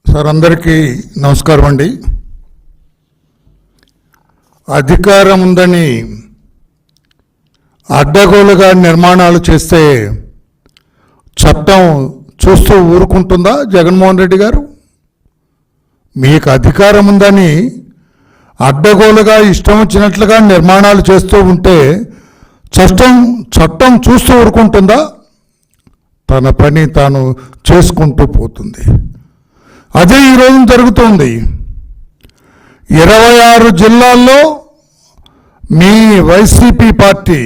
Sir అందరికీ నమస్కారం అండి. అధికారం ఉందని అడ్డగోలుగా నిర్మాణాలు చేస్తే చట్టం చూస్తూ ఊరుకుంటుందా జగన్మోహన్ రెడ్డి గారు? మీకు అధికారం ఉందని అడ్డగోలుగా ఇష్టం వచ్చినట్లుగా నిర్మాణాలు చేస్తూ ఉంటే చట్టం చూస్తూ ఊరుకుంటుందా? తన పని తాను చేసుకుంటూ పోతుంది. అదే ఈరోజు జరుగుతోంది. 26 జిల్లాల్లో మీ వైసీపీ పార్టీ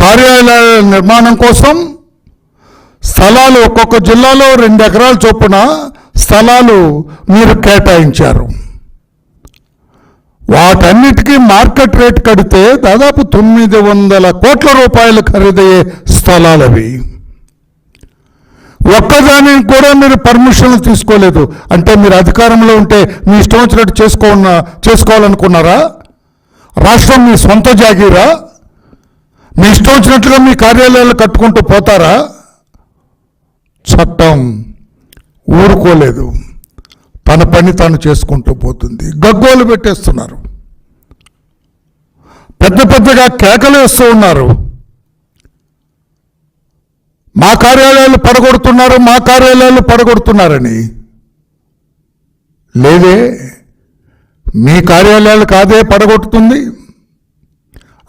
కార్యాలయాల నిర్మాణం కోసం స్థలాలు ఒక్కొక్క జిల్లాలో 2 ఎకరాల చొప్పున స్థలాలు మీరు కేటాయించారు. వాటన్నిటికీ మార్కెట్ రేట్ కడితే దాదాపు 900 కోట్ల రూపాయలు ఖరీదయ్యే స్థలాలు అవి. ఒక్కదానికి కూడా మీరు పర్మిషన్లు తీసుకోలేదు. అంటే మీరు అధికారంలో ఉంటే మీ ఇష్టం వచ్చినట్టు చేసుకోవాలనుకున్నారా? రాష్ట్రం మీ సొంత జాగీరా? మీ ఇష్టం వచ్చినట్లుగా మీ కార్యాలయాలు కట్టుకుంటూ పోతారా? చట్టం ఊరుకోలేదు, తన పని తాను చేసుకుంటూ పోతుంది. గగ్గోలు పెట్టేస్తున్నారు, పెద్దగా కేకలు వేస్తూ ఉన్నారు. మా కార్యాలయాలు పడగొడుతున్నారని. లేదే, మీ కార్యాలయాలు కాదే పడగొడుతుంది.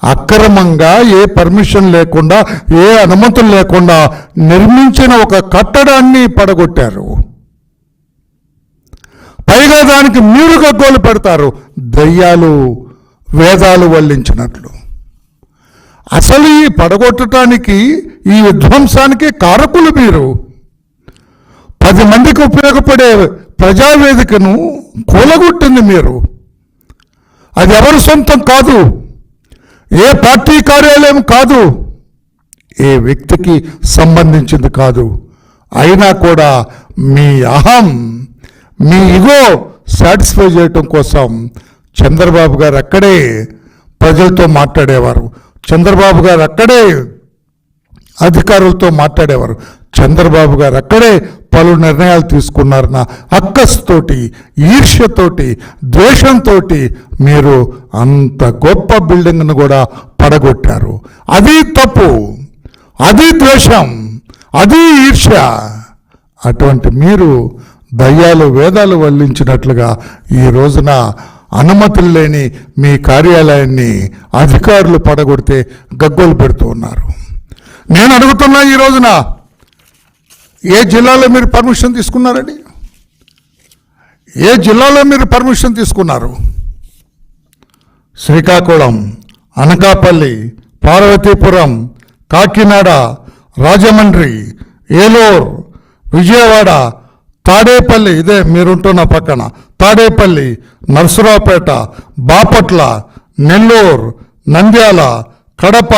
అక్రమంగా ఏ పర్మిషన్ లేకుండా, ఏ అనుమతులు లేకుండా నిర్మించిన ఒక కట్టడాన్ని పడగొట్టారు. పైగా దానికి మీరు గగ్గోలు పెడతారు, దయ్యాలు వేదాలు వల్లించినట్లు. అసలు ఈ పడగొట్టడానికి, ఈ విధ్వంసానికి కారకులు మీరు. 10 మందికి ఉపయోగపడే ప్రజావేదికను కూలగొట్టింది మీరు. అది ఎవరి సొంతం కాదు, ఏ పార్టీ కార్యాలయం కాదు, ఏ వ్యక్తికి సంబంధించింది కాదు. అయినా కూడా మీ అహం, మీ ఇగో సాటిస్ఫై చేయటం కోసం చంద్రబాబు గారు అక్కడే ప్రజలతో మాట్లాడేవారు. చంద్రబాబు గారు అక్కడే అధికారులతో మాట్లాడేవారు. చంద్రబాబు గారు అక్కడే పలు నిర్ణయాలు తీసుకున్నారన్న అక్కస్తోటి, ఈర్ష్యతోటి, ద్వేషంతో మీరు అంత గొప్ప బిల్డింగ్ను కూడా పడగొట్టారు. అది తప్పు, అది ద్వేషం, అది ఈర్ష్య. అటువంటి మీరు దయ్యాలు వేదాలు వల్లించినట్లుగా ఈ రోజున అనుమతులు లేని మీ కార్యాలయాన్ని అధికారులు పడగొడితే గగ్గోలు పెడుతూ ఉన్నారు. నేను అడుగుతున్నా, ఈ రోజున ఏ జిల్లాలో మీరు పర్మిషన్ తీసుకున్నారండి? ఏ జిల్లాలో మీరు పర్మిషన్ తీసుకున్నారు? శ్రీకాకుళం, అనకాపల్లి, పార్వతీపురం, కాకినాడ, రాజమండ్రి, ఏలూరు, విజయవాడ, తాడేపల్లి, ఇదే మీరుంటున్న పక్కన తాడేపల్లి, నర్సరావుపేట, బాపట్ల, నెల్లూరు, నంద్యాల, కడప,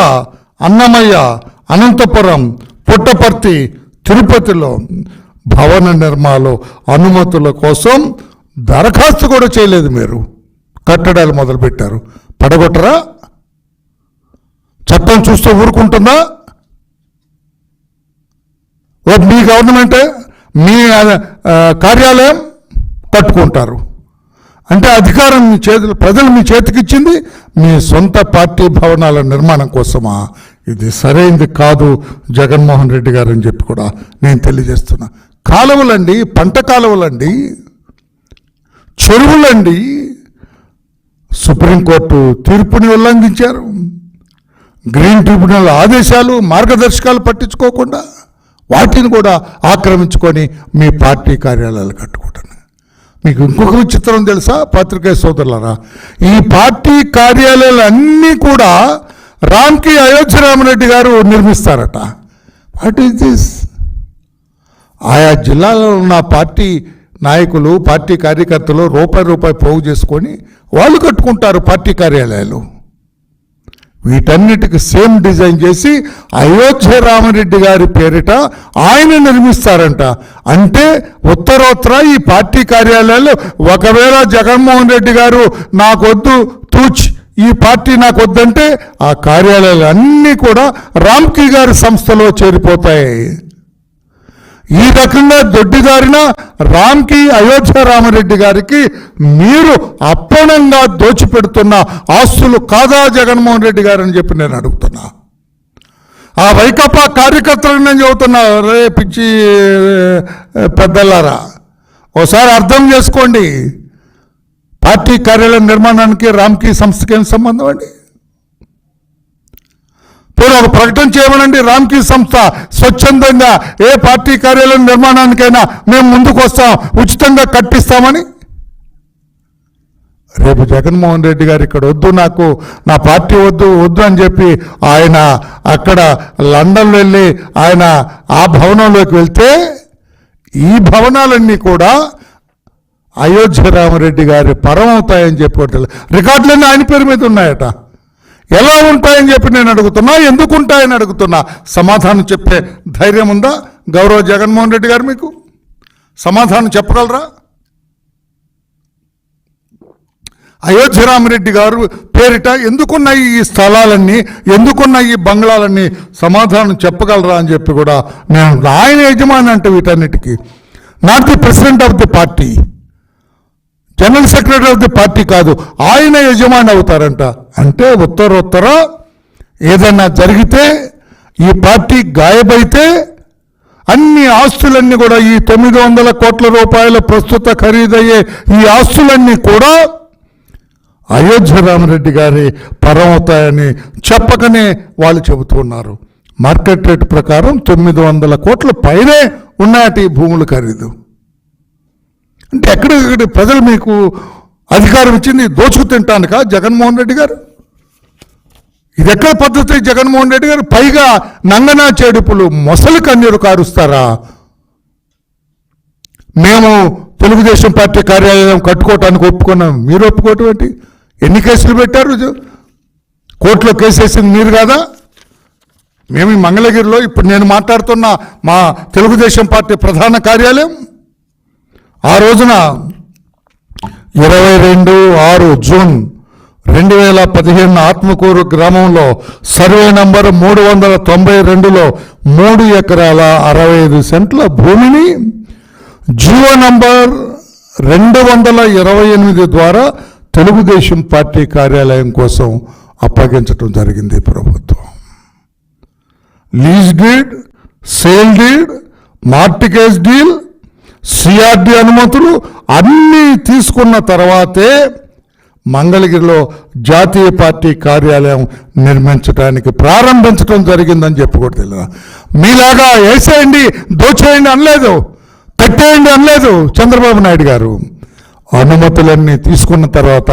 అన్నమయ్య, అనంతపురం, పుట్టపర్తి, తిరుపతిలో భవన నిర్మాణ అనుమతుల కోసం దరఖాస్తు కూడా చేయలేదు. మీరు కట్టడాలు మొదలుపెట్టారు. పడగొట్టరా? చట్టం చూస్తూ ఊరుకుంటుందా? మీ గవర్నమెంటే, మీ కార్యాలయం కట్టుకుంటారు. అంటే అధికారం మీ చేతులు, ప్రజలు మీ చేతికి ఇచ్చింది మీ సొంత పార్టీ భవనాల నిర్మాణం కోసమా? ఇది సరైనది కాదు జగన్మోహన్ రెడ్డి గారు అని చెప్పి కూడా నేను తెలియజేస్తున్నా. కాలువలండి, పంట కాలువలండి, చెరువులండి, సుప్రీంకోర్టు తీర్పుని ఉల్లంఘించారు. గ్రీన్ ట్రిబ్యునల్ ఆదేశాలు, మార్గదర్శకాలు పట్టించుకోకుండా వాటిని కూడా ఆక్రమించుకొని మీ పార్టీ కార్యాలయాలు కట్టుకుంటున్నారు. మీకు ఇంకొక విచిత్రం తెలుసా పత్రికేయ సోదరులారా? ఈ పార్టీ కార్యాలయాలు అన్నీ కూడా రామ్కి అయోధ్య రామరెడ్డి గారు నిర్మిస్తారట. What is this? ఆయా జిల్లాలో ఉన్న పార్టీ నాయకులు, పార్టీ కార్యకర్తలు రూపాయి పోగు చేసుకొని వాళ్ళు కట్టుకుంటారు పార్టీ కార్యాలయాలు. వీటన్నిటికి సేమ్ డిజైన్ చేసి అయోధ్య రామరెడ్డి గారి పేరిట ఆయన నిర్మిస్తారంట. అంటే ఉత్తరోత్తర ఈ పార్టీ కార్యాలయాలు, ఒకవేళ జగన్మోహన్ రెడ్డి గారు నాకొద్దు తూచ్, ఈ పార్టీ నాకు వద్దంటే ఆ కార్యాలయాలు అన్నీ కూడా రామ్కి గారి సంస్థలో చేరిపోతాయి. ఈ రకంగా దొడ్డిదారిన రామ్కి, అయోధ్య రామరెడ్డి గారికి మీరు అప్పనంగా దోచిపెడుతున్న ఆస్తులు కాదా జగన్మోహన్ రెడ్డి గారు అని చెప్పి నేను అడుగుతున్నా. ఆ వైకాపా కార్యకర్తలను నేను చెబుతున్నా, రే పిచ్చి పెద్దలారా, ఓసారి అర్థం చేసుకోండి. పార్టీ కార్యాలయం నిర్మాణానికి రామ్కి సంస్థకి ఏం సంబంధం అండి? పోనీ ఒక ప్రకటన చేయమనండి, రామ్కి సంస్థ స్వచ్ఛందంగా ఏ పార్టీ కార్యాలయం నిర్మాణానికైనా మేము ముందుకు వస్తాం, ఉచితంగా కట్టిస్తామని. రేపు జగన్మోహన్ రెడ్డి గారు ఇక్కడ వద్దు, నాకు నా పార్టీ వద్దు అని చెప్పి ఆయన అక్కడ లండన్ వెళ్ళి ఆయన ఆ భవనంలోకి వెళ్తే ఈ భవనాలన్నీ కూడా అయోధ్య రామరెడ్డి గారి పరం అవుతాయని చెప్పి రికార్డులన్నీ ఆయన పేరు మీద ఉన్నాయట. ఎలా ఉంటాయని చెప్పి నేను అడుగుతున్నా, ఎందుకు ఉంటాయని అడుగుతున్నా. సమాధానం చెప్పే ధైర్యం ఉందా గౌరవ జగన్మోహన్ రెడ్డి గారు? మీకు సమాధానం చెప్పగలరా? అయోధ్య రామరెడ్డి గారు పేరిట ఎందుకున్నాయి ఈ స్థలాలన్నీ, ఎందుకున్నాయి ఈ బంగ్లాలన్నీ, సమాధానం చెప్పగలరా అని చెప్పి కూడా నేను, ఆయన యజమాని అంటే వీటన్నిటికీ, not the president of the party, general secretary of the party కాదు, ఆయన యజమాని అవుతారంట. అంటే ఉత్తర ఏదైనా జరిగితే, ఈ పార్టీ గాయబైతే అన్ని ఆస్తులన్నీ కూడా, ఈ 900 కోట్ల రూపాయల ప్రస్తుత ఖరీదయ్యే ఈ ఆస్తులన్నీ కూడా అయోధ్య రామరెడ్డి గారి పరం అవుతాయని చెప్పకనే వాళ్ళు చెబుతున్నారు. మార్కెట్ రేట్ ప్రకారం 900 కోట్ల పైనే ఉన్నాయట ఈ భూముల ఖరీదు. అంటే ఎక్కడికక్కడ ప్రజలు మీకు అధికారం ఇచ్చింది దోచుకు తింటానుక జగన్మోహన్ రెడ్డి గారు? ఇది ఎక్కడ పద్ధతి జగన్మోహన్ రెడ్డి గారు? పైగా నంగనా చేడుపులు మొసలి కన్నీరు కారుస్తారా? మేము తెలుగుదేశం పార్టీ కార్యాలయం కట్టుకోవటానికి ఒప్పుకున్నాం, మీరు ఒప్పుకోవటం ఏంటి? ఎన్ని కేసులు పెట్టారు? కోర్టులో కేసు వేసింది మీరు కాదా? మేము ఈ మంగళగిరిలో ఇప్పుడు నేను మాట్లాడుతున్న మా తెలుగుదేశం పార్టీ ప్రధాన కార్యాలయం ఆ రోజున 22 జూన్ 2015 ఆత్మకూరు గ్రామంలో సర్వే నంబర్ 392లో 3 ఎకరాల 65 సెంట్ల భూమిని జీవో నంబర్ 228 ద్వారా తెలుగుదేశం పార్టీ కార్యాలయం కోసం అప్పగించడం జరిగింది ప్రభుత్వం. Lease deed, sale deed, mortgage deal, CRD అనుమతులు అన్నీ తీసుకున్న తర్వాతే మంగళగిరిలో జాతీయ పార్టీ కార్యాలయం నిర్మించడానికి ప్రారంభించడం జరిగిందని చెప్పి కూడా తెలియదు. మీలాగా వేసేయండి, దోచేయండి అనలేదు, కట్టేయండి అనలేదు చంద్రబాబు నాయుడు గారు. అనుమతులన్నీ తీసుకున్న తర్వాత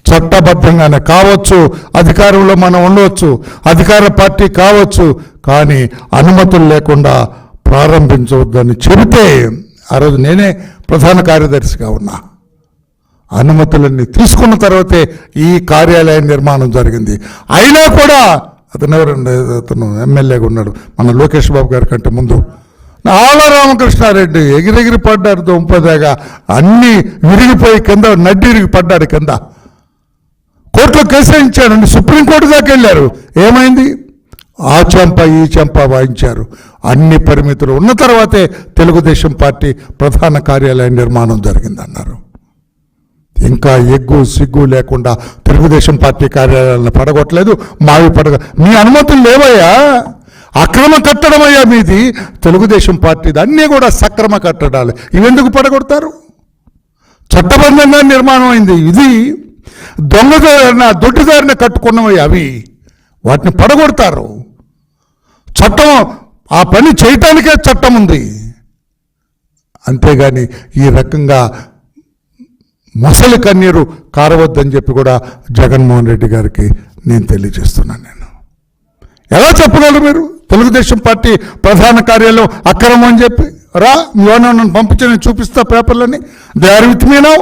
చట్టబద్ధంగానే కావచ్చు, అధికారంలో మనం ఉండవచ్చు, అధికార పార్టీ కావచ్చు, కానీ అనుమతులు లేకుండా ప్రారంభించవద్దని చెబితే ఆ రోజు నేనే ప్రధాన కార్యదర్శిగా ఉన్నా. అనుమతులన్నీ తీసుకున్న తర్వాతే ఈ కార్యాలయ నిర్మాణం జరిగింది. అయినా కూడా అతను ఎమ్మెల్యేగా ఉన్నాడు మన లోకేష్ బాబు గారి కంటే ముందు, ఆల రామకృష్ణారెడ్డి ఎగిరెగిరి పడ్డారు దుంపదేగా, అన్నీ విరిగిపోయి కింద నడ్డిరిగి పడ్డాడు కింద. కోర్టులో కేసు వేయించారండి, సుప్రీంకోర్టు దాకా వెళ్ళారు. ఏమైంది? ఆ చెంప ఈ చెంప వాయించారు. అన్ని పరిమితులు ఉన్న తర్వాతే తెలుగుదేశం పార్టీ ప్రధాన కార్యాలయ నిర్మాణం జరిగిందన్నారు. ఇంకా ఎగ్గు సిగ్గు లేకుండా తెలుగుదేశం పార్టీ కార్యాలయాలను పడగొట్టలేదు, మావి మీ అనుమతులు లేవయ్యా, అక్రమ కట్టడమయ్యా మీది, తెలుగుదేశం పార్టీది అన్నీ కూడా సక్రమ కట్టడాలు. ఇవెందుకు పడగొడతారు? చట్టబద్ధంగా నిర్మాణం అయింది. ఇది దొడ్డిదారిన కట్టుకున్నవి అవి, వాటిని పడగొడతారు. చట్టం ఆ పని చేయటానికే చట్టం ఉంది, అంతేగాని ఈ రకంగా మొసలి కన్నీరు కారవద్దని చెప్పి కూడా జగన్మోహన్ రెడ్డి గారికి నేను తెలియజేస్తున్నాను. నేను ఎలా చెప్పగలరు మీరు తెలుగుదేశం పార్టీ ప్రధాన కార్యాలయం అక్రమం అని చెప్పి? రా, మీవన్నా నన్ను పంపించి నేను చూపిస్తా పేపర్లని, they are with me now,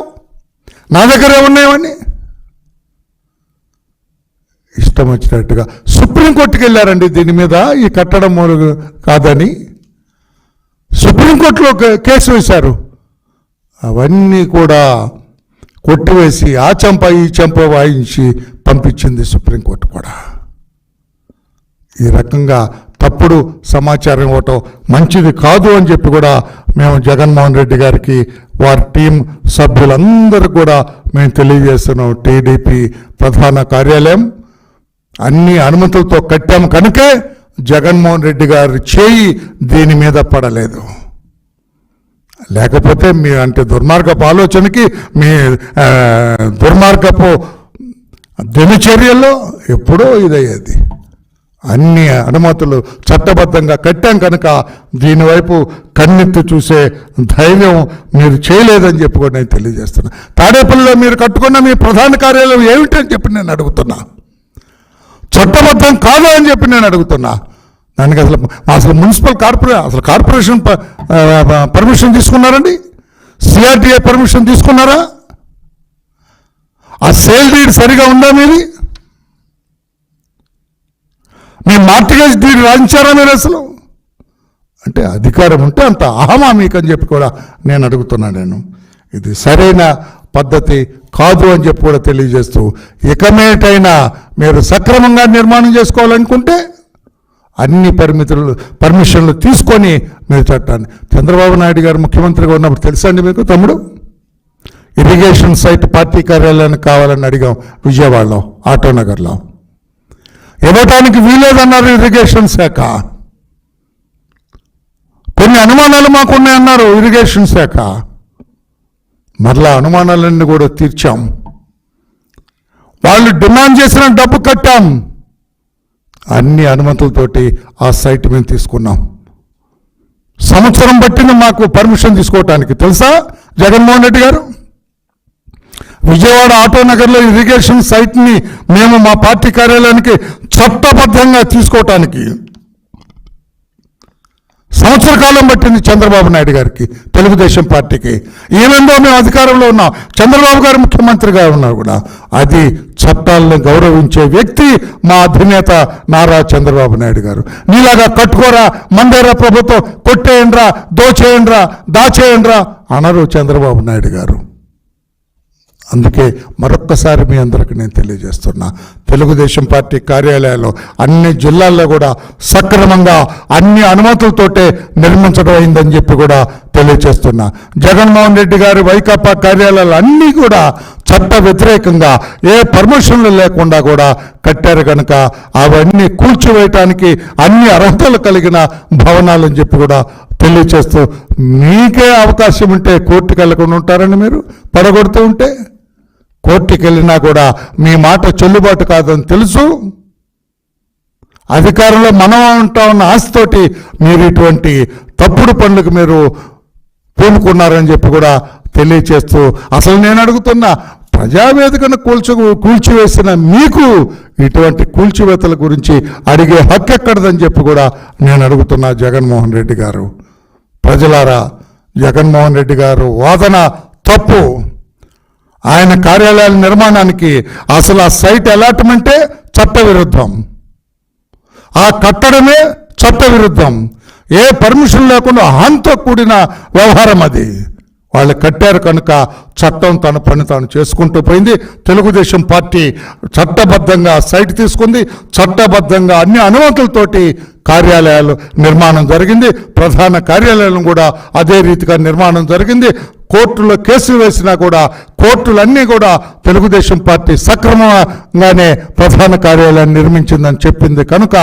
నా దగ్గరే ఉన్నాయని. ఇష్టం వచ్చినట్టుగా సుప్రీంకోర్టుకి వెళ్ళారండి దీని మీద, ఈ కట్టడం కాదని సుప్రీంకోర్టులో కేసు వేశారు. అవన్నీ కూడా కొట్టివేసి ఆ చెంప ఈ చెంప వాయించి పంపించింది సుప్రీంకోర్టు కూడా. ఈ రకంగా తప్పు తప్పుడు సమాచారం ఇవ్వటం మంచిది కాదు అని చెప్పి కూడా మేము జగన్మోహన్ రెడ్డి గారికి వారి టీం సభ్యులందరూ కూడా మేము తెలియజేస్తున్నాం. టీడీపీ ప్రధాన కార్యాలయం అన్ని అనుమతులతో కట్టాము కనుకే జగన్మోహన్ రెడ్డి గారి చేయి దీని మీద పడలేదు. లేకపోతే మీ అంటే దుర్మార్గపు ఆలోచనకి మీ దుర్మార్గపు దినచర్యల్లో ఎప్పుడో ఇదయ్యేది. అన్ని అనుమతులు చట్టబద్ధంగా కట్టాం కనుక దీనివైపు కన్నెత్తి చూసే ధైర్యం మీరు చేయలేదని చెప్పి కూడా నేను తెలియజేస్తున్నా. తాడేపల్లిలో మీరు కట్టుకున్న మీ ప్రధాన కార్యాలయం ఏమిటని చెప్పి నేను అడుగుతున్నా. చట్టబద్ధం కాదు అని చెప్పి నేను అడుగుతున్నా. దానికి అసలు మున్సిపల్ కార్పొరేషన్ పర్మిషన్ తీసుకున్నారండి? సిఆర్టీఏ పర్మిషన్ తీసుకున్నారా? ఆ సేల్ డీడ్ సరిగా ఉందా మీది? మీ మార్టిగేజ్ డీడ్ రాయించారా మీరు అసలు? అంటే అధికారం ఉంటే అంత అహమా మీకని చెప్పి కూడా నేను అడుగుతున్నాను. ఇది సరైన పద్ధతి కాదు అని చెప్పి కూడా తెలియజేస్తూ, ఇకమేటైనా మీరు సక్రమంగా నిర్మాణం చేసుకోవాలనుకుంటే అన్ని పర్మిషన్లు తీసుకొని మీరు చట్టాన్ని. చంద్రబాబు నాయుడు గారు ముఖ్యమంత్రిగా ఉన్నప్పుడు తెలుసా అండి మీకు తమ్ముడు? ఇరిగేషన్ సైట్ పార్టీ కార్యాలయానికి కావాలని అడిగాం విజయవాడలో, ఆటోనగర్లో. ఇవ్వటానికి వీలేదన్నారు ఇరిగేషన్ శాఖ. కొన్ని అనుమానాలు మాకున్నాయన్నారు ఇరిగేషన్ శాఖ. మరలా అనుమానాలన్నీ కూడా తీర్చాం. వాళ్ళు డిమాండ్ చేసిన డబ్బు కట్టాం. అన్ని అనుమతులతోటి ఆ సైట్ మేము తీసుకున్నాం. సంవత్సరం పట్టింది మాకు పర్మిషన్ తీసుకోవటానికి తెలుసా జగన్మోహన్ రెడ్డి గారు? విజయవాడ ఆటోనగర్లో ఇరిగేషన్ సైట్ని మేము మా పార్టీ కార్యాలయానికి చట్టబద్ధంగా తీసుకోవటానికి సంవత్సర కాలం పట్టింది చంద్రబాబు నాయుడు గారికి, తెలుగుదేశం పార్టీకి. ఈవెందో మేము అధికారంలో ఉన్నాం, చంద్రబాబు గారు ముఖ్యమంత్రిగా ఉన్నారు కూడా. అది చట్టాలను గౌరవించే వ్యక్తి మా అధినేత నారా చంద్రబాబు నాయుడు గారు. నీలాగా కట్టుకోరా, మందేరా ప్రభుత్వం, కొట్టేయండ్రా, దోచేయండ్రా, దాచేయండ్రా అనరు చంద్రబాబు నాయుడు గారు. అందుకే మరొక్కసారి మీ అందరికీ నేను తెలియజేస్తున్నా, తెలుగుదేశం పార్టీ కార్యాలయాల్లో అన్ని జిల్లాల్లో కూడా సక్రమంగా అన్ని అనుమతులతోటే నిర్మించడం అయిందని చెప్పి కూడా తెలియజేస్తున్నా. జగన్మోహన్ రెడ్డి గారి వైకాపా కార్యాలయాలు అన్నీ కూడా చట్ట వ్యతిరేకంగా ఏ పర్మిషన్లు లేకుండా కూడా కట్టారు కనుక అవన్నీ కూల్చివేయటానికి అన్ని అర్హతలు కలిగిన భవనాలని చెప్పి కూడా తెలియచేస్తూ, మీకే అవకాశం ఉంటే కోర్టుకు వెళ్ళకుండా ఉంటారని మీరు పడగొడుతూ ఉంటే, కోర్టుకి వెళ్ళినా కూడా మీ మాట చెల్లుబాటు కాదని తెలుసు. అధికారంలో మనం ఉంటా ఉన్న ఆశతోటి మీరు ఇటువంటి తప్పుడు పనులకు మీరు పూనుకున్నారని చెప్పి కూడా తెలియచేస్తూ, అసలు నేను అడుగుతున్నా, ప్రజావేదికను కూల్చివేసిన మీకు ఇటువంటి కూల్చివేతల గురించి అడిగే హక్కు ఎక్కడదని చెప్పి కూడా నేను అడుగుతున్నా. జగన్మోహన్ రెడ్డి గారు, ప్రజలారా, జగన్మోహన్ రెడ్డి గారు వాదన తప్పు. ఆయన కార్యాలయాల నిర్మాణానికి అసలు ఆ సైట్ అలాట్మెంటే చట్టవిరుద్ధం, ఆ కట్టడమే చట్టవిరుద్ధం. ఏ పర్మిషన్ లేకుండా హాంతో కూడిన వ్యవహారం అది. వాళ్ళు కట్టారు కనుక చట్టం తన పని తాను చేసుకుంటూ పోయింది. తెలుగుదేశం పార్టీ చట్టబద్ధంగా సైట్ తీసుకుంది, చట్టబద్ధంగా అన్ని అనుమతులతోటి కార్యాలయాలు నిర్మాణం జరిగింది. ప్రధాన కార్యాలయం కూడా అదే రీతిగా నిర్మాణం జరిగింది. కోర్టులో కేసులు వేసినా కూడా కోర్టులన్నీ కూడా తెలుగుదేశం పార్టీ సక్రమంగానే ప్రధాన కార్యాలయాన్ని నిర్మించిందని చెప్పింది కనుక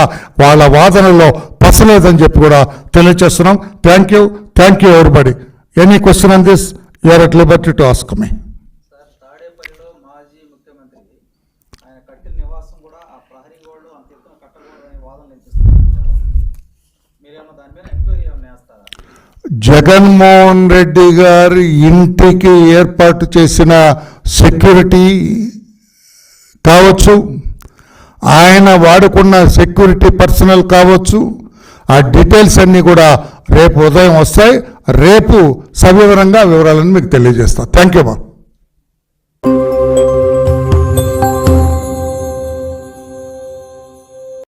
వాళ్ళ వాదనలో పసలేదని చెప్పి కూడా తెలియజేస్తున్నాం. Thank you everybody. Any question on this, you are at liberty to ask me. తాడేపల్లిలో మాజీ ముఖ్యమంత్రి ఆయన కట్టిన నివాసం కూడా ఆ ప్రహరీ గోడలు అంత ఎత్తున కట్టకూడదనే వాదనలు వినిపిస్తున్నారు. మీరేమో దాని మీద ఎంక్వైరీ ఏమైనా చేస్తారా? జగన్మోహన్ రెడ్డి గారి ఇంటికి ఏర్పాటు చేసిన సెక్యూరిటీ కావచ్చు, ఆయన వాడుకున్న సెక్యూరిటీ పర్సనల్ కావచ్చు, ఆ డీటెయిల్స్ అన్నీ కూడా రేపు ఉదయం వస్తాయి. రేపు సవివరంగా వివరాలను మీకు తెలియజేస్తాను. థ్యాంక్ యూ మా.